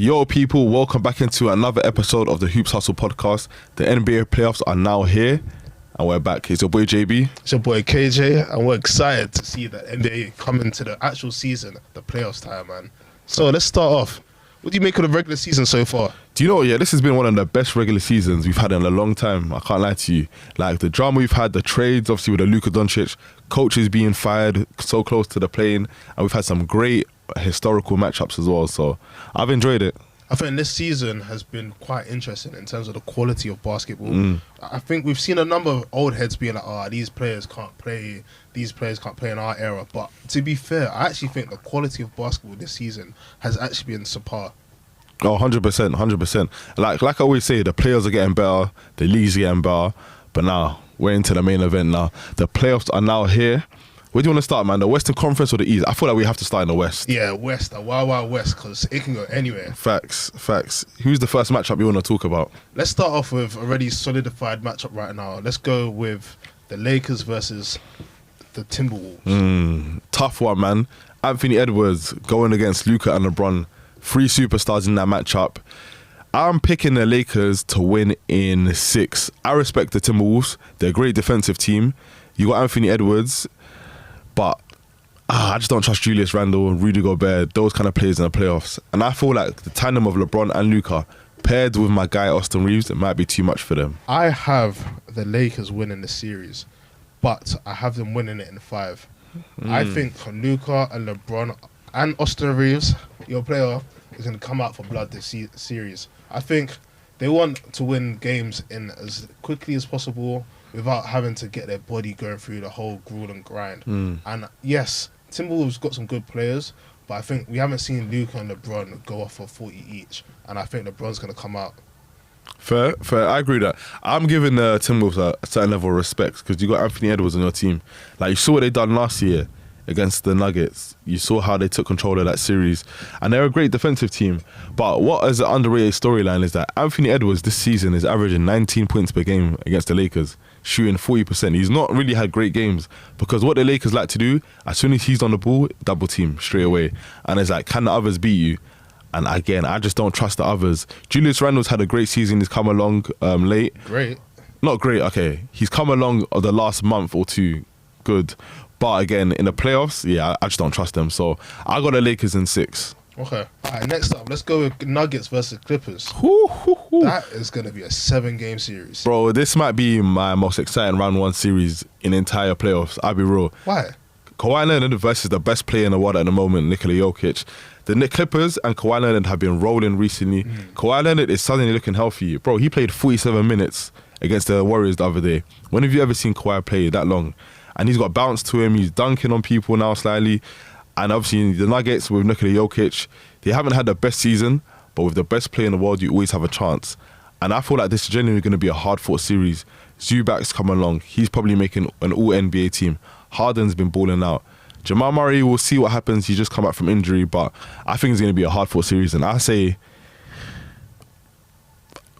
Yo, people, welcome back into another episode of the Hoops Hustle podcast. The NBA playoffs are now here, and we're back. It's your boy JB. It's your boy KJ, and we're excited to see the NBA coming to the actual season, the playoffs time, man. So let's start off. What do you make of the regular season so far? Do you know, this has been one of the best regular seasons we've had in a long time. I can't lie to you. Like, the drama we've had, the trades, obviously with the Luka Doncic, coaches being fired so close to the plane, and we've had some great historical matchups as well. So I've enjoyed it. I think this season has been quite interesting in terms of the quality of basketball. I think we've seen a number of old heads being like, these players can't play in our era. But to be fair, I actually think the quality of basketball this season has actually been subpar. Oh, 100%. Like I always say, the players are getting better, the league's getting better. But now, we're into the main event now. The playoffs are now here. Where do you want to start, man? The Western Conference or the East? I feel like we have to start in the West. Yeah, West, the Wild West, because it can go anywhere. Facts. Who's the first matchup you want to talk about? Let's start off with a already solidified matchup right now. Let's go with the Lakers versus the Timberwolves. Tough one, man. Anthony Edwards going against Luka and LeBron. 3 superstars in that matchup. I'm picking the Lakers to win in 6. I respect the Timberwolves. They're a great defensive team. You got Anthony Edwards, but I just don't trust Julius Randle, Rudy Gobert, those kind of players in the playoffs. And I feel like the tandem of LeBron and Luka paired with my guy Austin Reeves, it might be too much for them. I have the Lakers winning the series, but I have them winning it in 5. I think Luka and LeBron and Austin Reeves, your player, is going to come out for blood this series. I think they want to win games in as quickly as possible without having to get their body going through the whole grueling grind. And yes, Timberwolves got some good players, but I think we haven't seen Luka and LeBron go off for 40 each, and I think LeBron's going to come out. Fair. I agree with that. I'm giving the Timberwolves a certain level of respect because you got Anthony Edwards on your team. Like, you saw what they done last year against the Nuggets. You saw how they took control of that series, and they're a great defensive team. But what is an underrated storyline is that Anthony Edwards this season is averaging 19 points per game against the Lakers, shooting 40%. He's not really had great games because what the Lakers like to do, as soon as he's on the ball, double team straight away. And it's like, can the others beat you? And again, I just don't trust the others. Julius Randle's had a great season. He's come along late. Great. Not great, okay. He's come along the last month or two. Good. But again, in the playoffs, I just don't trust them. So I got the Lakers in 6. Okay. All right, next up, let's go with Nuggets versus Clippers. That is going to be a 7-game series. Bro, this might be my most exciting round 1 series in entire playoffs. I'll be real. Why? Kawhi Leonard versus the best player in the world at the moment, Nikola Jokic. The Clippers and Kawhi Leonard have been rolling recently. Kawhi Leonard is suddenly looking healthy. Bro, he played 47 minutes against the Warriors the other day. When have you ever seen Kawhi play that long? And he's got bounce to him. He's dunking on people now slightly. And obviously the Nuggets with Nikola Jokic, they haven't had the best season, but with the best player in the world, you always have a chance. And I feel like this is genuinely going to be a hard-fought series. Zubac's come along. He's probably making an all-NBA team. Harden's been balling out. Jamal Murray, we'll see what happens. He's just come back from injury, but I think it's going to be a hard-fought series. And I say,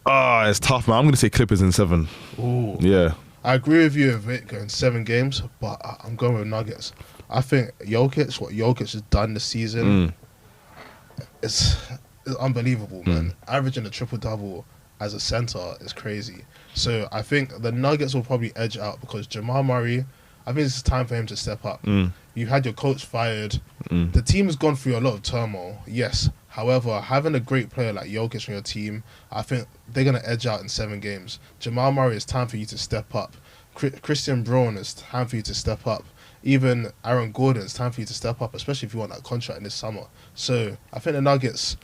it's tough, man. I'm going to say Clippers in 7. Ooh. Yeah. I agree with you of it going 7 games, but I'm going with Nuggets. I think what Jokic has done this season is unbelievable, man. Averaging a triple-double as a center is crazy. So I think the Nuggets will probably edge out because Jamal Murray, I think it's time for him to step up. You had your coach fired. The team has gone through a lot of turmoil, yes. However, having a great player like Jokic on your team, I think they're going to edge out in 7 games. Jamal Murray, it's time for you to step up. Christian Braun, it's time for you to step up. Even Aaron Gordon, it's time for you to step up, especially if you want that contract in this summer. So I think the Nuggets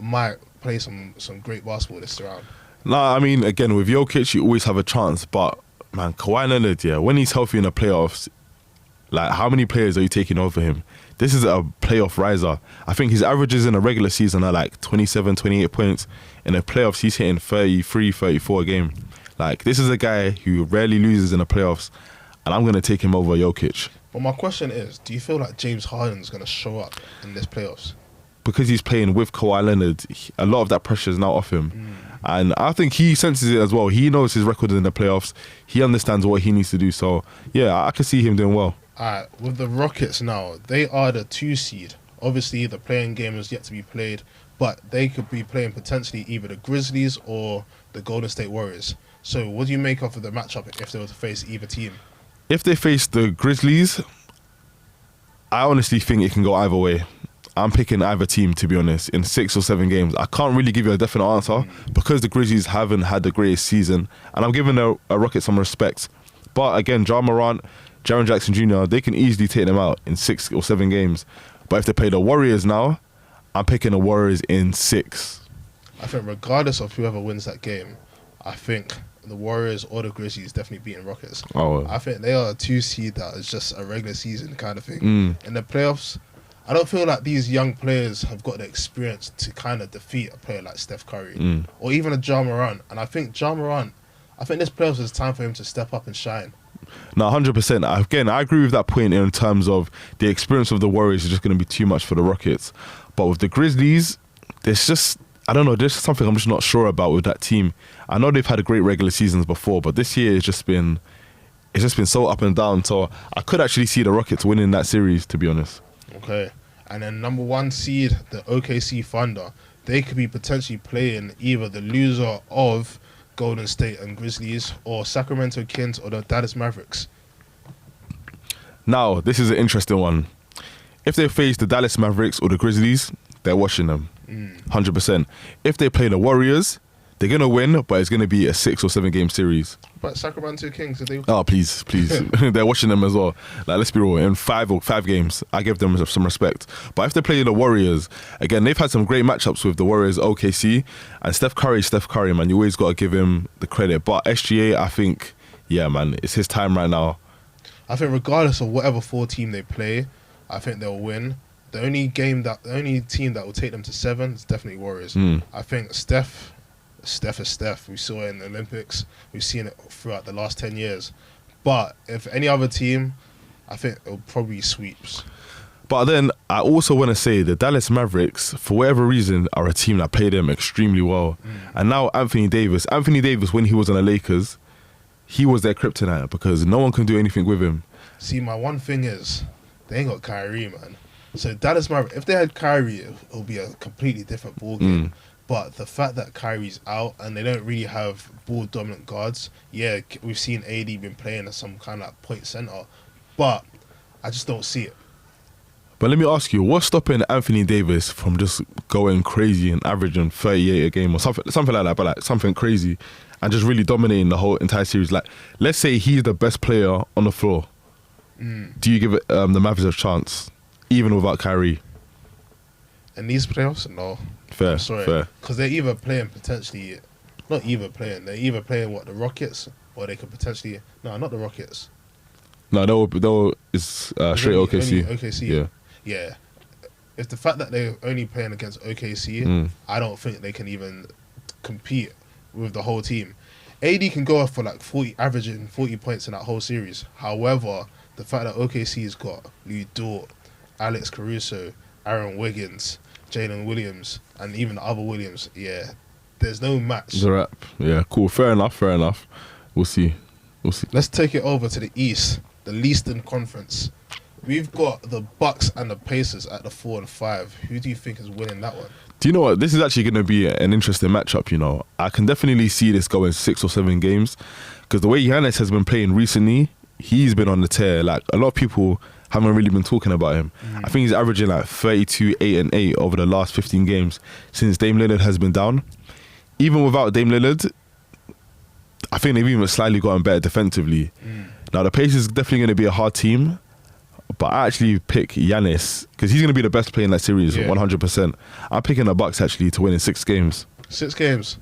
might play some great basketball this round. Nah, I mean, again, with Jokic, you always have a chance. But, man, Kawhi Leonard, when he's healthy in the playoffs, like, how many players are you taking over him? This is a playoff riser. I think his averages in a regular season are like 27, 28 points. In the playoffs, he's hitting 33, 34 a game. Like, this is a guy who rarely loses in the playoffs, and I'm going to take him over Jokic. But my question is, do you feel like James Harden's going to show up in this playoffs? Because he's playing with Kawhi Leonard, a lot of that pressure is now off him. And I think he senses it as well. He knows his record in the playoffs. He understands what he needs to do. So, I can see him doing well. With the Rockets now, they are the 2 seed. Obviously, the playing game is yet to be played, but they could be playing potentially either the Grizzlies or the Golden State Warriors. So what do you make of the matchup if they were to face either team? If they face the Grizzlies, I honestly think it can go either way. I'm picking either team, to be honest, in 6 or 7 games. I can't really give you a definite answer because the Grizzlies haven't had the greatest season, and I'm giving a Rockets some respect. But again, Ja Morant, Jaren Jackson Jr., they can easily take them out in 6 or 7 games. But if they play the Warriors now, I'm picking the Warriors in 6. I think regardless of whoever wins that game, I think the Warriors or the Grizzlies definitely beating Rockets. Oh, I think they are a 2 seed that is just a regular season kind of thing. In the playoffs, I don't feel like these young players have got the experience to kind of defeat a player like Steph Curry or even a Ja Morant. And I think Ja Morant, I think this playoffs is time for him to step up and shine. No, 100%. Again, I agree with that point in terms of the experience of the Warriors is just going to be too much for the Rockets. But with the Grizzlies, there's just, I don't know, there's something I'm just not sure about with that team. I know they've had a great regular seasons before, but this year it's just been so up and down. So I could actually see the Rockets winning that series, to be honest. Okay. And then number 1 seed, the OKC Thunder, they could be potentially playing either the loser of Golden State and Grizzlies or Sacramento Kings or the Dallas Mavericks. Now, this is an interesting one. If they face the Dallas Mavericks or the Grizzlies, they're washing them. 100%. If they play the Warriors, they're going to win, but it's going to be a 6 or 7 game series. But Sacramento Kings, are they... Oh, please. They're watching them as well. Like, let's be real. In 5 games, I give them some respect. But if they play the Warriors, again, they've had some great matchups with the Warriors, OKC, and Steph Curry, man. You always got to give him the credit. But SGA, I think, yeah, man, it's his time right now. I think regardless of whatever 4 team they play, I think they'll win. The only team that will take them to 7 is definitely Warriors. I think Steph is Steph. We saw it in the Olympics. We've seen it throughout the last 10 years. But if any other team, I think it'll probably be sweeps. But then I also want to say the Dallas Mavericks, for whatever reason, are a team that played them extremely well. And now Anthony Davis, when he was on the Lakers, he was their kryptonite because no one can do anything with him. See, my one thing is, they ain't got Kyrie, man. So Dallas Mavericks, if they had Kyrie, it'll be a completely different ballgame. But the fact that Kyrie's out and they don't really have ball-dominant guards, yeah, we've seen AD been playing as some kind of like point center, but I just don't see it. But let me ask you, what's stopping Anthony Davis from just going crazy and averaging 38 a game or something like that, but like something crazy, and just really dominating the whole entire series? Like, let's say he's the best player on the floor. Do you give it the Mavericks a chance, even without Kyrie? In these playoffs, no. Fair. Because they're either playing potentially, they're either playing the Rockets, or they could potentially, no, not the Rockets. No, it's straight OKC. OKC. Yeah. If the fact that they're only playing against OKC, I don't think they can even compete with the whole team. AD can go off for like averaging 40 points in that whole series. However, the fact that OKC's got Lou Dort, Alex Caruso, Aaron Wiggins, Jalen Williams, and even the other Williams, yeah, there's no match. It's a wrap. Yeah, cool. Fair enough. We'll see. Let's take it over to the East, the Eastern Conference. We've got the Bucks and the Pacers at the 4 and 5. Who do you think is winning that one? Do you know what? This is actually going to be an interesting matchup, you know. I can definitely see this going 6 or 7 games because the way Giannis has been playing recently, he's been on the tear. Like, a lot of people haven't really been talking about him. I think he's averaging like 32, 8 and 8 over the last 15 games since Dame Lillard has been down. Even without Dame Lillard, I think they've even slightly gotten better defensively. Now, the Pacers is definitely going to be a hard team, but I actually pick Giannis because he's going to be the best player in that series, 100%. I'm picking the Bucks actually to win in 6 games. 6 games.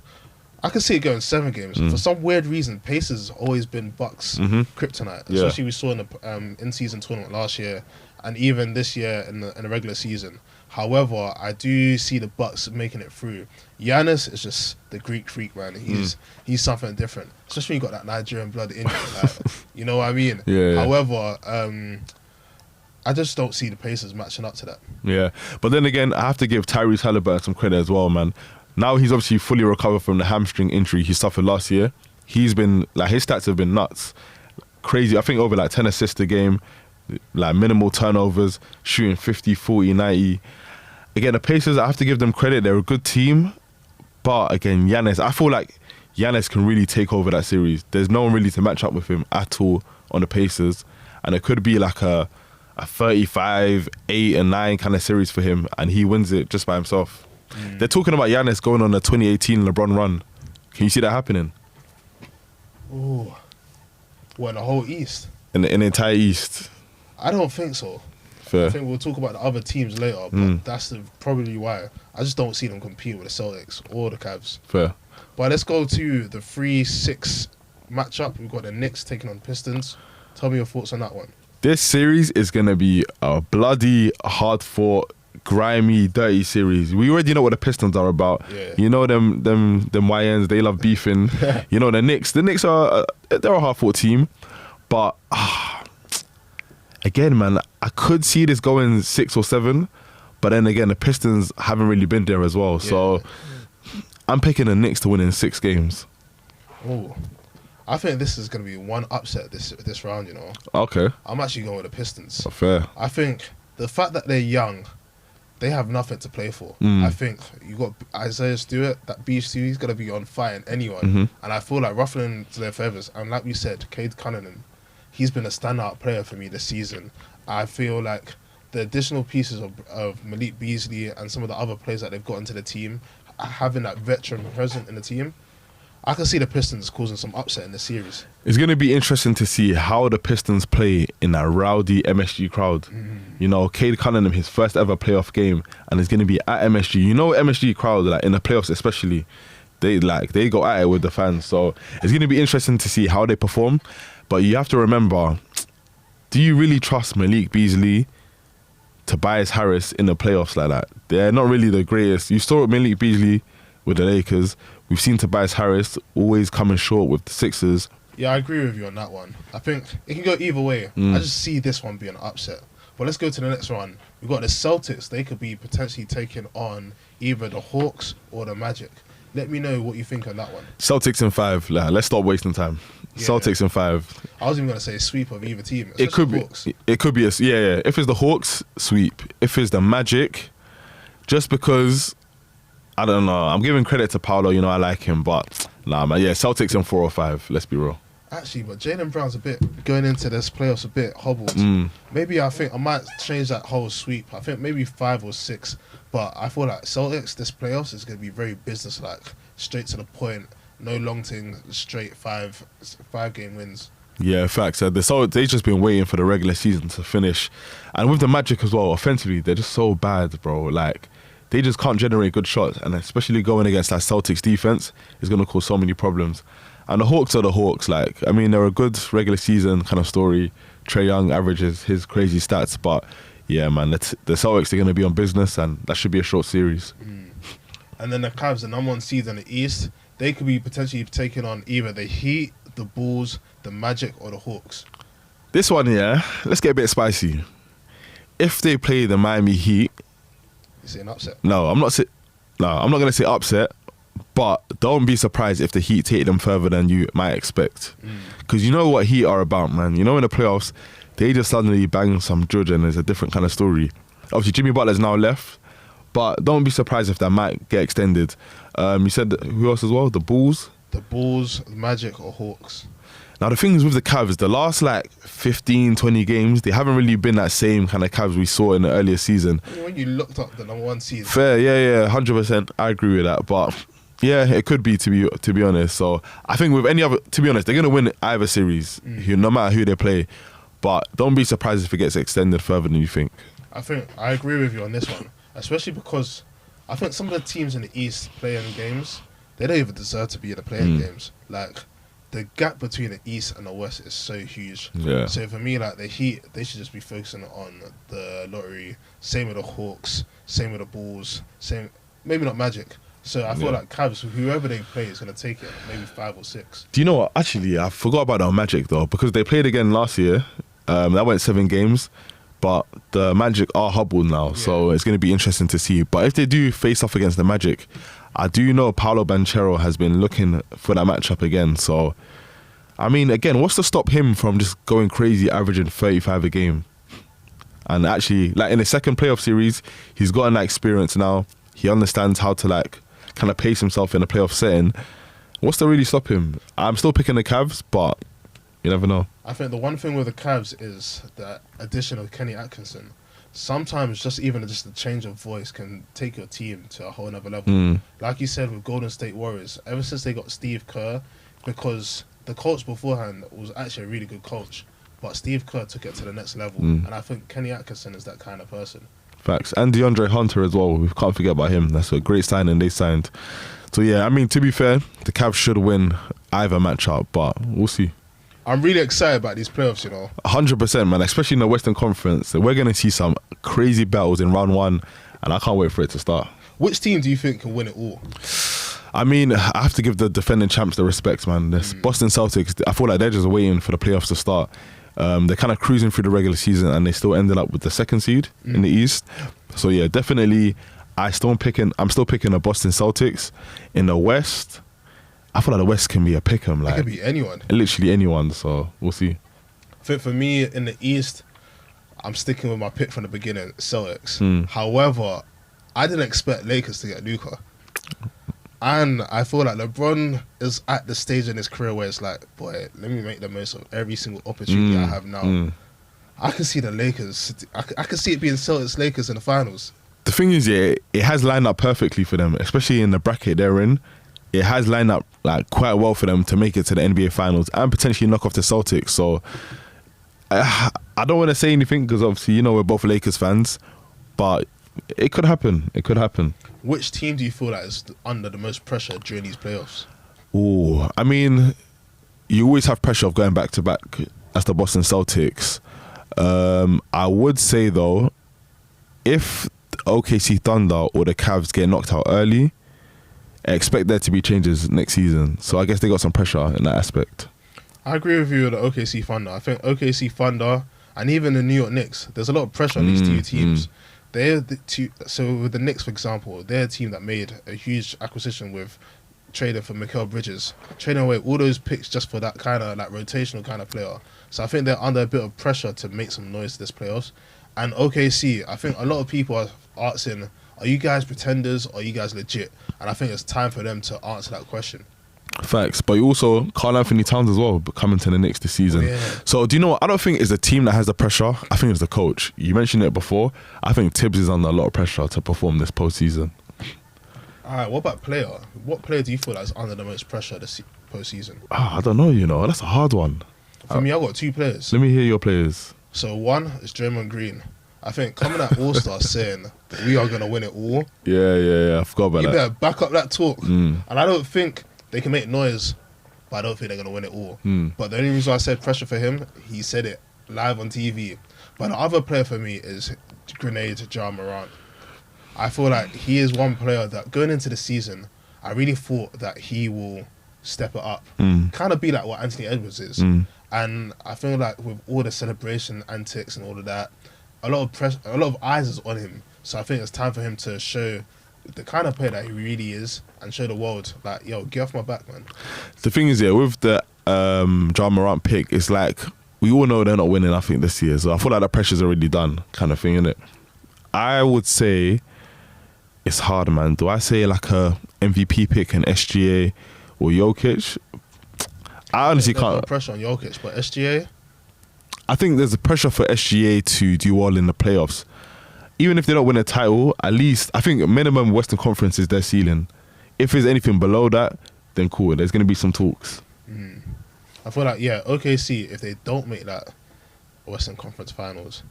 I can see it going 7 games. For some weird reason, Pacers has always been Bucks kryptonite. Especially we saw in the in-season tournament last year, and even this year in the regular season. However, I do see the Bucks making it through. Giannis is just the Greek freak, man. He's something different. Especially when you got that Nigerian blood in you. Like, you know what I mean? Yeah. However, I just don't see the Pacers matching up to that. Yeah. But then again, I have to give Tyrese Halliburton some credit as well, man. Now he's obviously fully recovered from the hamstring injury he suffered last year. He's been, like, his stats have been nuts. Crazy. I think over like 10 assists a game, like minimal turnovers, shooting 50, 40, 90. again, the Pacers, I have to give them credit. They're a good team. But again, Giannis, I feel like Giannis can really take over that series. There's no one really to match up with him at all on the Pacers. And it could be like a 35, 8 and 9 kind of series for him. And he wins it just by himself. They're talking about Giannis going on the 2018 LeBron run. Can you see that happening? Ooh. What, the whole East? In the entire East? I don't think so. Fair. I think we'll talk about the other teams later, but that's probably why. I just don't see them compete with the Celtics or the Cavs. Fair. But let's go to the 3-6 matchup. We've got the Knicks taking on Pistons. Tell me your thoughts on that one. This series is going to be a bloody, hard-fought, grimy, dirty series. We already know what the Pistons are about. Yeah. You know them YNs, they love beefing. You know the Knicks are they're a hard-fought team. But again, man, I could see this going 6 or 7. But then again, the Pistons haven't really been there as well. So I'm picking the Knicks to win in 6 games. Oh, I think this is going to be one upset this round, you know. Okay. I'm actually going with the Pistons. Fair. I think the fact that they're young, they have nothing to play for. I think you got Isaiah Stewart, that beast, he's going to be on fire in anyone. And I feel like ruffling to their feathers. And like we said, Cade Cunningham, he's been a standout player for me this season. I feel like the additional pieces of Malik Beasley and some of the other players that they've got into the team, having that veteran present in the team, I can see the Pistons causing some upset in the series. It's going to be interesting to see how the Pistons play in that rowdy MSG crowd. You know, Cade Cunningham, his first ever playoff game, and it's going to be at MSG. You know, MSG crowd, like in the playoffs especially, they go at it with the fans. So it's going to be interesting to see how they perform. But you have to remember, do you really trust Malik Beasley, Tobias Harris in the playoffs like that? They're not really the greatest. You saw Malik Beasley with the Lakers. We've seen Tobias Harris always coming short with the Sixers. Yeah, I agree with you on that one. I think it can go either way. I just see this one being an upset. But let's go to the next one. We've got the Celtics. They could be potentially taking on either the Hawks or the Magic. Let me know what you think on that one. Celtics in 5. Let's stop wasting time. Yeah. Celtics in 5. I was even going to say a sweep of either team. It could be. Hawks. It could be yeah. If it's the Hawks, sweep. If it's the Magic, just because, I don't know. I'm giving credit to Paolo. You know, I like him, but nah, man. Yeah, Celtics in 4 or 5. Let's be real. Actually, but Jaylen Brown's a bit going into this playoffs a bit hobbled. Maybe I think I might change that whole sweep. I think maybe 5 or 6. But I feel like Celtics, this playoffs is going to be very businesslike, straight to the point. No long thing, straight 5 game wins. Yeah, facts. They've just been waiting for the regular season to finish, and with the Magic as well. Offensively, they're just so bad, bro. Like, they just can't generate good shots, and especially going against that Celtics defense is going to cause so many problems. And the Hawks are the Hawks. Like, I mean, they're a good regular season kind of story. Trae Young averages his crazy stats, but yeah, man, the Celtics are going to be on business, and that should be a short series. And then the Cavs, the number 1 seed in the East, they could be potentially taking on either the Heat, the Bulls, the Magic, or the Hawks. This one, yeah, let's get a bit spicy. If they play the Miami Heat, You see an upset? No, I'm not going to say upset, but don't be surprised if the Heat take them further than you might expect. Because you know what Heat are about, man. You know, in the playoffs, they just suddenly bang some judge and it's a different kind of story. Obviously, Jimmy Butler's now left, but don't be surprised if that might get extended. You said who else as well? The Bulls? The Bulls, the Magic, or Hawks? Now, the thing is with the Cavs, the last 15, 20 games, they haven't really been that same kind of Cavs we saw in the earlier season. When you looked up the number 1 seed. Fair, yeah, 100%. I agree with that. But yeah, it could be, to be honest. So I think with any other, to be honest, they're going to win either series, no matter who they play. But don't be surprised if it gets extended further than you think. I agree with you on this one, especially because I think some of the teams in the East playing games, they don't even deserve to be in the playing games. Like, the gap between the East and the West is so huge. Yeah. So for me, like, the Heat, they should just be focusing on the lottery. Same with the Hawks, same with the Bulls, maybe not Magic. So I feel like Cavs, whoever they play, is going to take it, maybe 5 or 6. Do you know what? Actually, I forgot about the Magic, though, because they played again last year. That went 7 games. But the Magic are hobbled now, so it's going to be interesting to see. But if they do face off against the Magic, I do know Paolo Banchero has been looking for that matchup again. So, I mean, again, what's to stop him from just going crazy, averaging 35 a game? And actually, like in the second playoff series, he's gotten that experience now. He understands how to like kind of pace himself in a playoff setting. What's to really stop him? I'm still picking the Cavs, but you never know. I think the one thing with the Cavs is the addition of Kenny Atkinson. Sometimes just a change of voice can take your team to a whole nother level. Like you said with Golden State Warriors, ever since they got Steve Kerr, because the coach beforehand was actually a really good coach, but Steve Kerr took it to the next level. And I think Kenny Atkinson is that kind of person. Facts. And DeAndre Hunter as well. We can't forget about him. That's a great signing they signed. So yeah, I mean, to be fair, the Cavs should win either matchup, but we'll see. I'm really excited about these playoffs, 100%, man, especially in the Western Conference. We're going to see some crazy battles in round one, and I can't wait for it to start. Which team do you think can win it all? I mean, I have to give the defending champs the respect, man. This Boston Celtics, I feel like they're just waiting for the playoffs to start. They're kind of cruising through the regular season, and they still ended up with the second seed in the East. So yeah, definitely, I'm still picking the Boston Celtics. In the West, I feel like the West can be a pick'em. Like, it could be anyone. Literally anyone, so we'll see. I think for me, in the East, I'm sticking with my pick from the beginning, Celtics. However, I didn't expect Lakers to get Luka. And I feel like LeBron is at the stage in his career where it's like, boy, let me make the most of every single opportunity I have now. I can see the Lakers. I can see it being Celtics-Lakers in the finals. The thing is, yeah, it has lined up perfectly for them, especially in the bracket they're in. It has lined up like quite well for them to make it to the NBA Finals and potentially knock off the Celtics. So I don't want to say anything because obviously, we're both Lakers fans, but it could happen. It could happen. Which team do you feel like is under the most pressure during these playoffs? Oh, I mean, you always have pressure of going back to back. That's the Boston Celtics. I would say though, if the OKC Thunder or the Cavs get knocked out early, I expect there to be changes next season. So I guess they got some pressure in that aspect. I agree with you with the OKC Thunder. I think OKC Thunder and even the New York Knicks, there's a lot of pressure on these two teams. They're the two. So with the Knicks, for example, they're a team that made a huge acquisition with trading for Mikal Bridges, trading away all those picks just for that kind of like rotational kind of player. So I think they're under a bit of pressure to make some noise this playoffs. And OKC, I think a lot of people are asking, are you guys pretenders or are you guys legit? And I think it's time for them to answer that question. Facts, but you also Karl Anthony Towns as well coming to the Knicks this season. So do you know what? I don't think it's the team that has the pressure. I think it's the coach. You mentioned it before. I think Tibbs is under a lot of pressure to perform this postseason. All right, what about player? What player do you feel is under the most pressure this postseason? I don't know. That's a hard one. For me, I've got two players. Let me hear your players. So one is Draymond Green. I think coming at All-Star saying we are going to win it all. Yeah. I forgot about that. You better back up that talk. And I don't think they can make noise, but I don't think they're going to win it all. But the only reason I said pressure for him, he said it live on TV. But the other player for me is Grenade Ja Morant. I feel like he is one player that going into the season, I really thought that he will step it up. Kind of be like what Anthony Edwards is. And I feel like with all the celebration antics and all of that, a lot of eyes is on him. So I think it's time for him to show the kind of player that he really is and show the world, like, yo, get off my back, man. The thing is, with the Ja Morant pick, it's like, we all know they're not winning, I think, this year. So I feel like the pressure's already done, kind of thing, innit? I would say it's hard, man. Do I say like a MVP pick, an SGA or Jokic? I honestly can't. No pressure on Jokic, but SGA? I think there's a pressure for SGA to do well in the playoffs. Even if they don't win a title, at least, I think minimum Western Conference is their ceiling. If there's anything below that, then cool. There's going to be some talks. I feel like, OKC, if they don't make that Western Conference Finals,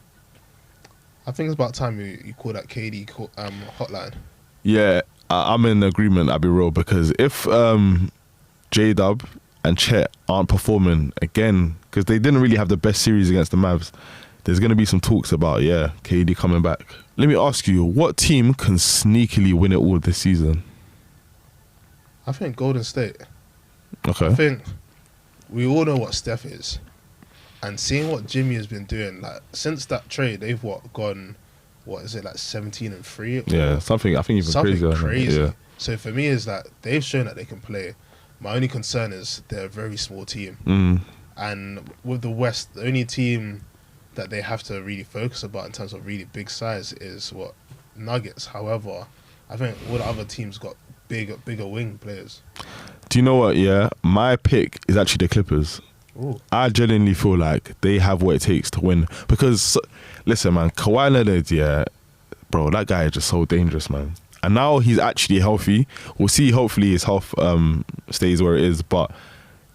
I think it's about time you call that KD hotline. Yeah, I'm in agreement, I'll be real, because if J-Dub and Chet aren't performing again, because they didn't really have the best series against the Mavs, there's going to be some talks about, KD coming back. Let me ask you, what team can sneakily win it all this season? I think Golden State. Okay. I think we all know what Steph is. And seeing what Jimmy has been doing, like, since that trade, they've gone, 17-3? Yeah, something, I think even something crazy. Yeah. So for me, is that they've shown that they can play. My only concern is they're a very small team. And with the West, the only team that they have to really focus about in terms of really big size is what Nuggets. However, I think all the other teams got bigger wing players. Do you know what? Yeah, my pick is actually the Clippers. Ooh. I genuinely feel like they have what it takes to win. Because, listen, man, Kawhi Leonard, yeah, bro, that guy is just so dangerous, man. And now he's actually healthy. We'll see, hopefully his health stays where it is. But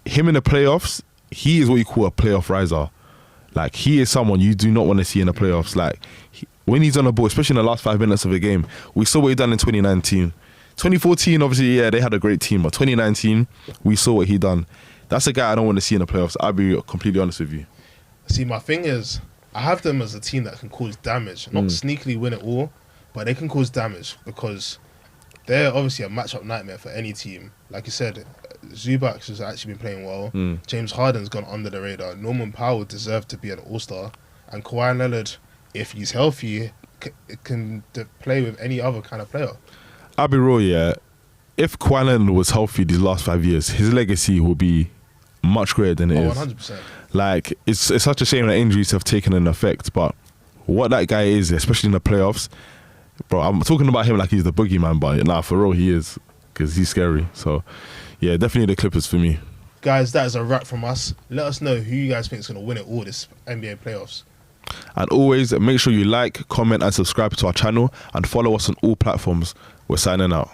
him in the playoffs, he is what you call a playoff riser. Like, he is someone you do not want to see in the playoffs. Like, when he's on the ball, especially in the last 5 minutes of a game, we saw what he done in 2019. 2014, obviously, yeah, they had a great team. But 2019, we saw what he done. That's a guy I don't want to see in the playoffs. I'll be completely honest with you. See, my thing is, I have them as a team that can cause damage. Not sneakily win it all, but they can cause damage because they're obviously a matchup nightmare for any team. Like you said, Zubac has actually been playing well. James Harden's gone under the radar. Norman Powell deserved to be an all-star. And Kawhi Leonard, if he's healthy, can play with any other kind of player. I'll be real, yeah. If Kawhi Leonard was healthy these last 5 years, his legacy will be much greater than it is. 100%. Like, it's such a shame that injuries have taken an effect, but what that guy is, especially in the playoffs, bro, I'm talking about him like he's the boogeyman, but nah, for real, he is, because he's scary. So, yeah, definitely the Clippers for me. Guys, that is a wrap from us. Let us know who you guys think is going to win it all this NBA playoffs. And always, make sure you like, comment, and subscribe to our channel, and follow us on all platforms. We're signing out.